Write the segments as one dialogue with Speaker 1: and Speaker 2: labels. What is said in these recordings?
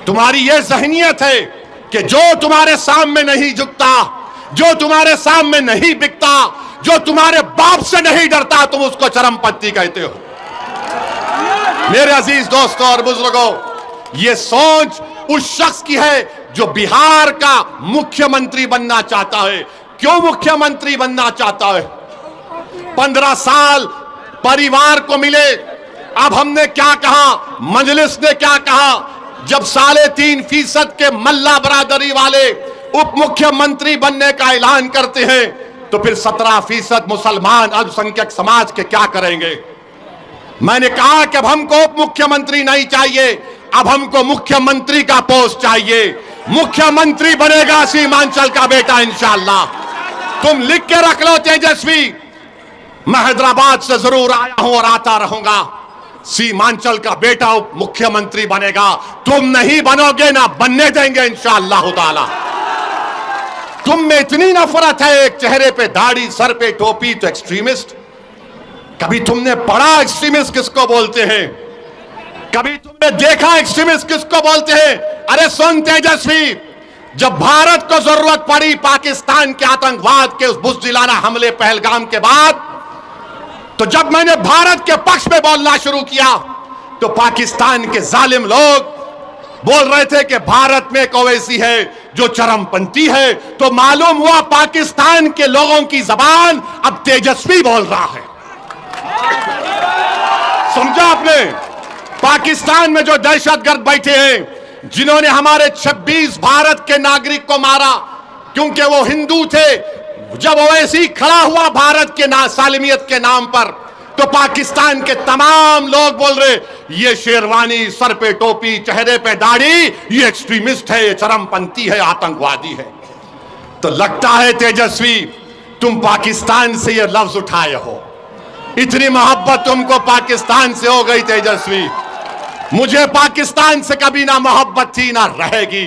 Speaker 1: तुम्हारी ये ज़हनियत है कि जो तुम्हारे सामने नहीं झुकता, जो तुम्हारे सामने नहीं बिकता, जो तुम्हारे बाप से नहीं डरता, तुम उसको चरमपंथी कहते हो। मेरे अजीज दोस्तों और बुजुर्गों, ये सोच उस शख्स की है जो बिहार का मुख्यमंत्री बनना चाहता है। क्यों मुख्यमंत्री बनना चाहता है? 15 साल परिवार को मिले। अब हमने क्या कहा, मजलिस ने क्या कहा, जब 3.5% के मल्ला बरादरी वाले उप मुख्यमंत्री बनने का ऐलान करते हैं, तो फिर 17% मुसलमान अल्पसंख्यक समाज के क्या करेंगे? मैंने कहा कि अब हमको उप मुख्यमंत्री नहीं चाहिए, अब हमको मुख्यमंत्री का पोस्ट चाहिए। मुख्यमंत्री बनेगा सीमांचल का बेटा इंशाअल्लाह। तुम लिख के रख लो तेजस्वी, मैं हैदराबाद से जरूर आया हूं और आता रहूंगा। सीमांचल का बेटा उप मुख्यमंत्री बनेगा। तुम नहीं बनोगे, ना बनने देंगे इंशाअल्लाह ताला। तुम में इतनी नफरत है, एक चेहरे पे दाढ़ी, सर पे टोपी, तो एक्सट्रीमिस्ट। कभी तुमने पढ़ा एक्सट्रीमिस्ट किसको बोलते हैं? कभी तुमने देखा एक्सट्रीमिस्ट किसको बोलते हैं? अरे सुन तेजस्वी, जब भारत को जरूरत पड़ी पाकिस्तान के आतंकवाद के उस बुज़दिलाना हमले पहलगाम के बाद, तो जब मैंने भारत के पक्ष में बोलना शुरू किया, तो पाकिस्तान के जालिम लोग बोल रहे थे कि भारत में एक ओवैसी है जो चरमपंथी है। तो मालूम हुआ पाकिस्तान के लोगों की जबान अब तेजस्वी बोल रहा है। समझा आपने? पाकिस्तान में जो दहशतगर्द बैठे हैं, जिन्होंने हमारे 26 भारत के नागरिक को मारा क्योंकि वो हिंदू थे, जब ओवैसी खड़ा हुआ भारत के सालिमियत के नाम पर, तो पाकिस्तान के तमाम लोग बोल रहे ये शेरवानी, सर पे टोपी, चेहरे पे दाढ़ी, ये एक्सट्रीमिस्ट है, ये चरमपंथी है, आतंकवादी है। तो लगता है तेजस्वी तुम पाकिस्तान से ये लफ्ज उठाए हो। इतनी मोहब्बत तुमको पाकिस्तान से हो गई तेजस्वी। मुझे पाकिस्तान से कभी ना मोहब्बत थी ना रहेगी।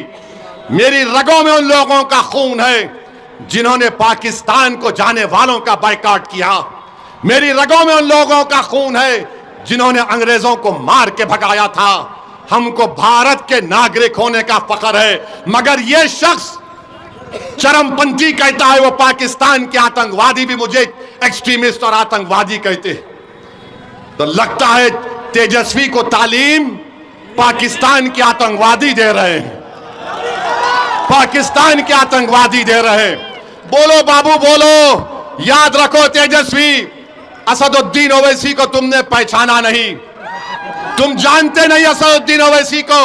Speaker 1: मेरी रगों में उन लोगों का खून है जिन्होंने पाकिस्तान को जाने वालों का बायकॉट किया। मेरी रगों में उन लोगों का खून है जिन्होंने अंग्रेजों को मार के भगाया था। हमको भारत के नागरिक होने का फख्र है, मगर यह शख्स चरमपंथी कहता है, वो पाकिस्तान के आतंकवादी भी मुझे एक्सट्रीमिस्ट और आतंकवादी कहते हैं। तो लगता है तेजस्वी को तालीम पाकिस्तान के आतंकवादी दे रहे हैं, पाकिस्तान के आतंकवादी दे रहे हैं। बोलो बाबू बोलो, याद रखो तेजस्वी, असदुद्दीन ओवैसी को तुमने पहचाना नहीं, तुम जानते नहीं असदुद्दीन ओवैसी को।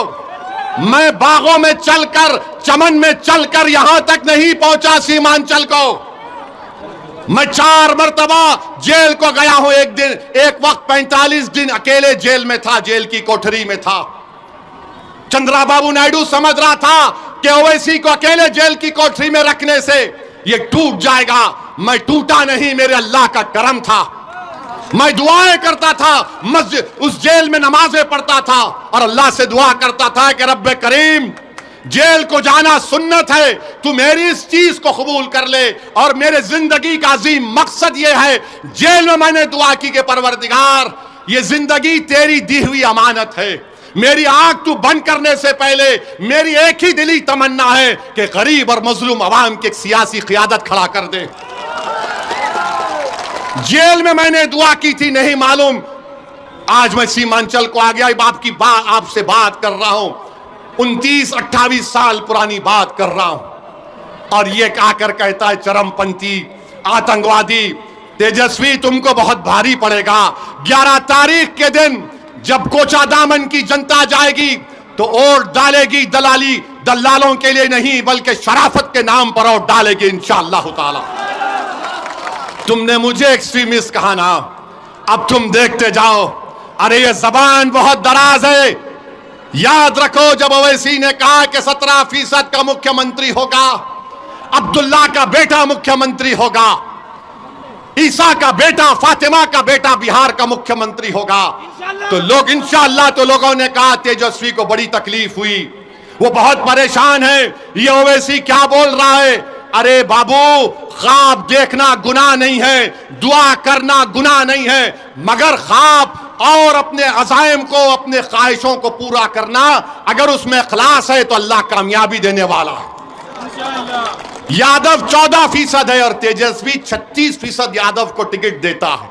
Speaker 1: मैं बागों में चलकर, चमन में चलकर यहां तक नहीं पहुंचा सीमांचल को। मैं 4 मरतबा जेल को गया हूं। एक वक्त 45 दिन अकेले जेल में था, जेल की कोठरी में था। चंद्रबाबू नायडू समझ रहा था कि ओवैसी को अकेले जेल की कोठरी में रखने से ये टूट जाएगा। मैं टूटा नहीं, मेरे अल्लाह का करम था। मैं दुआएं करता था, मस्जिद उस जेल में नमाजें पढ़ता था और अल्लाह से दुआ करता था कि रब्बे करीम, जेल को जाना सुन्नत है, तू मेरी इस चीज को कबूल कर ले। और मेरे जिंदगी का अजीम मकसद ये है, जेल में मैंने दुआ की कि परवरदिगार, ये जिंदगी तेरी दी हुई अमानत है। मेरी आंख तू बंद करने से पहले मेरी एक ही दिली तमन्ना है कि गरीब और मजलूम अवाम की एक सियासी क़ियादत खड़ा कर दे। जेल में मैंने दुआ की थी, नहीं मालूम आज मैं सीमांचल को आ गया। आपसे बात कर रहा हूं, 29-28 साल पुरानी बात कर रहा हूं, और ये आकर कहता है चरमपंथी, आतंकवादी। तेजस्वी तुमको बहुत भारी पड़ेगा। 11 तारीख के दिन जब कोचा दामन की जनता जाएगी तो वोट डालेगी दलालों के लिए नहीं, बल्कि शराफत के नाम पर वोट डालेगी इंशाअल्लाह ताला। तुमने मुझे एक्सट्रीमिस्ट कहा ना, अब तुम देखते जाओ। अरे ये जबान बहुत दराज है। याद रखो, जब ओवैसी ने कहा कि 17% का मुख्यमंत्री होगा, अब्दुल्ला का बेटा मुख्यमंत्री होगा, ईसा का बेटा, फातिमा का बेटा बिहार का मुख्यमंत्री होगा, तो लोग इंशाअल्लाह, तो लोगों ने कहा तेजस्वी को बड़ी तकलीफ हुई, वो बहुत परेशान है, ये ओवैसी क्या बोल रहा है। अरे बाबू, ख्वाब देखना गुनाह नहीं है, दुआ करना गुनाह नहीं है, मगर ख्वाब और अपने अज़ाइम को, अपने ख्वाहिशों को पूरा करना, अगर उसमें इखलास है तो अल्लाह कामयाबी देने वाला है। यादव 14% है और तेजस्वी 36% यादव को टिकट देता है।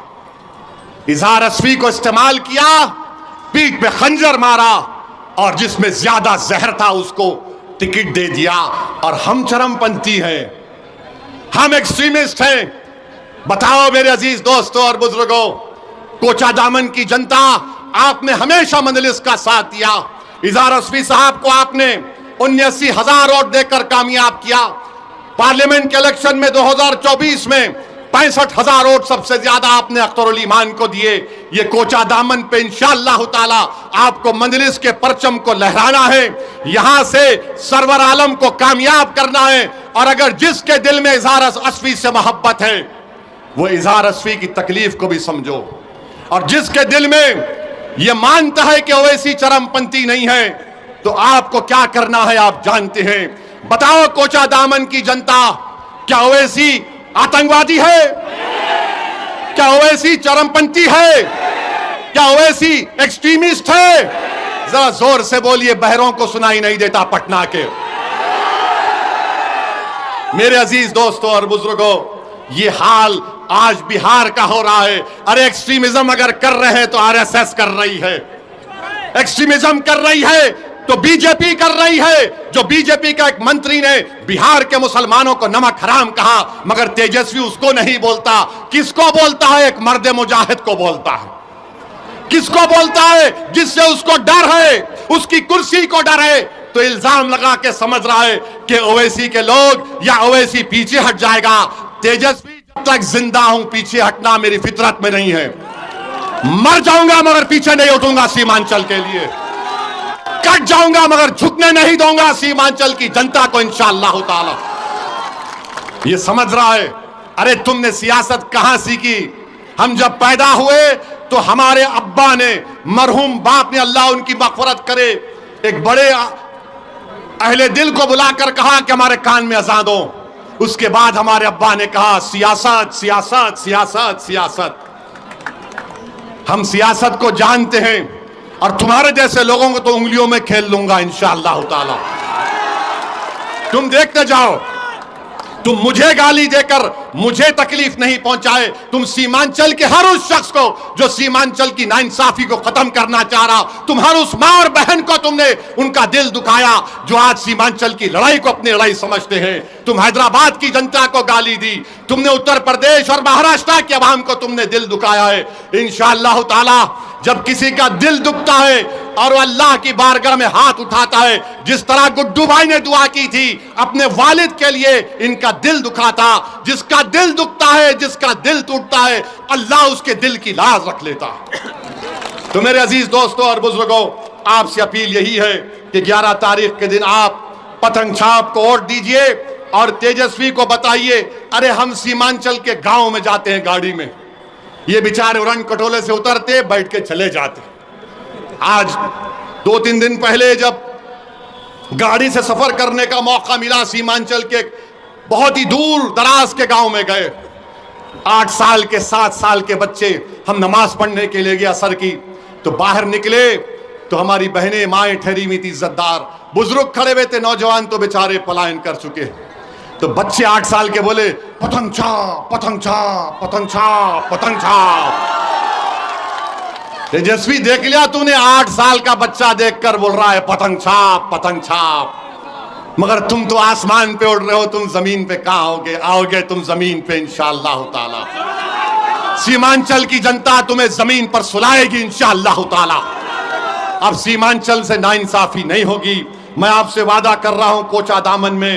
Speaker 1: इजहार अस्वी को इस्तेमाल किया, पीठ पे खंजर मारा और जिसमें ज्यादा जहर था उसको टिकट दे दिया। और हम चरमपंथी हैं, हम एक्सट्रीमिस्ट हैं। बताओ मेरे अजीज दोस्तों और बुजुर्गों, कोचा दामन की जनता आपने हमेशा मजलिस का साथ दिया। इजहार अस्वी साहब को आपने 79,000 वोट देकर कामयाब किया। पार्लियामेंट के इलेक्शन में 2024 में 65,000 वोट सबसे ज्यादा आपने अख्तरुल ईमान को दिए। ये कोचा दामन पे इंशाअल्लाह ताला आपको मजलिस के परचम को लहराना है, यहां से सरवर आलम को कामयाब करना है। और अगर जिसके दिल में इजहार अस्वी से मोहब्बत है वो इजहार अस्वी की तकलीफ को भी समझो, और जिसके दिल में ये मानता है कि ओवैसी चरमपंथी नहीं है तो आपको क्या करना है आप जानते हैं। बताओ कोचा दामन की जनता, क्या ओवैसी आतंकवादी है? क्या ओवैसी चरमपंथी है? क्या ओवैसी एक्सट्रीमिस्ट है? जरा जोर से बोलिए, बहरों को सुनाई नहीं देता पटना के। मेरे अजीज दोस्तों और बुजुर्गों, ये हाल आज बिहार का हो रहा है। अरे एक्सट्रीमिज्म अगर कर रहे हैं तो आरएसएस कर रही है, एक्सट्रीमिज्म कर रही है तो बीजेपी कर रही है। जो बीजेपी का एक मंत्री ने बिहार के मुसलमानों को नमक हराम कहा, मगर तेजस्वी उसको नहीं बोलता। किसको बोलता है? एक मर्द मुजाहिद को बोलता है। किसको बोलता है? जिससे उसको डर है, उसकी कुर्सी को डर है। तो इल्जाम लगा के समझ रहा है कि ओवैसी के लोग या ओवैसी पीछे हट जाएगा। तेजस्वी जब तक जिंदा हूं पीछे हटना मेरी फितरत में नहीं है। मर जाऊंगा मगर पीछे नहीं उठूंगा सीमांचल के लिए। कट जाऊंगा मगर झुकने नहीं दूंगा सीमांचल की जनता को इंशाअल्लाह ताला। ये समझ रहा है। अरे तुमने सियासत कहां सीखी? हम जब पैदा हुए तो हमारे अब्बा ने, मरहूम बाप ने, अल्लाह उनकी मग़फ़िरत करे, एक बड़े अहले दिल को बुलाकर कहा कि हमारे कान में अज़ान दो। उसके बाद हमारे अब्बा ने कहा सियासत सियासत सियासत सियासत। हम सियासत को जानते हैं और तुम्हारे जैसे लोगों को तो उंगलियों में खेल लूंगा इंशाअल्लाह ताला। तुम देखते जाओ, तुम मुझे गाली देकर मुझे तकलीफ नहीं पहुंचाए। तुम सीमांचल के हर उस शख्स को जो सीमांचल की नाइंसाफी को खत्म करना चाह रहा, तुम हर उस मां और बहन को तुमने उनका दिल दुखाया जो आज सीमांचल की लड़ाई को अपनी लड़ाई समझते हैं। तुम हैदराबाद की जनता को गाली दी, तुमने उत्तर प्रदेश और महाराष्ट्र के अवाम को तुमने दिल दुखाया है। इंशाअल्लाह ताला जब किसी का दिल दुखता है और वो अल्लाह की बारगाह में हाथ उठाता है, जिस तरह गुड्डू भाई ने दुआ की थी अपने वालिद के लिए, इनका दिल दुखा था। जिसका दिल दुखता है, जिसका दिल टूटता है, अल्लाह उसके दिल की लाज रख लेता है। तो मेरे अजीज दोस्तों और बुजुर्गों, आपसे अपील यही है कि 11 तारीख के दिन आप पतंग छाप को वोट दीजिए और तेजस्वी को बताइए, अरे हम सीमांचल के गांव में जाते हैं गाड़ी में, ये बेचारे उड़न कटोले से उतरते बैठ के चले जाते। आज 2-3 दिन पहले जब गाड़ी से सफर करने का मौका मिला, सीमांचल के बहुत ही दूर दराज के गांव में गए। 8 साल के 7 साल के बच्चे, हम नमाज पढ़ने के लिए गए असर की, तो बाहर निकले तो हमारी बहनें माएँ ठहरी हुई थी, इज्जतदार बुजुर्ग खड़े हुए थे, नौजवान तो बेचारे पलायन कर चुके। तो बच्चे 8 साल के बोले पतंग छाप पतंग छाप पतंग छाप पतंग छाप। तेजस्वी देख लिया तूने, 8 साल का बच्चा देखकर बोल रहा है पतंग छाप पतंग छाप। मगर तुम तो आसमान पे उड़ रहे हो, तुम जमीन पे कहां आओगे? आओगे तुम जमीन पे इंशाअल्लाह ताला। सीमांचल की जनता तुम्हें जमीन पर सुलाएगी इंशाअल्लाह ताला। अब सीमांचल से नाइंसाफी नहीं होगी। मैं आपसे वादा कर रहा हूं कोचा दामन में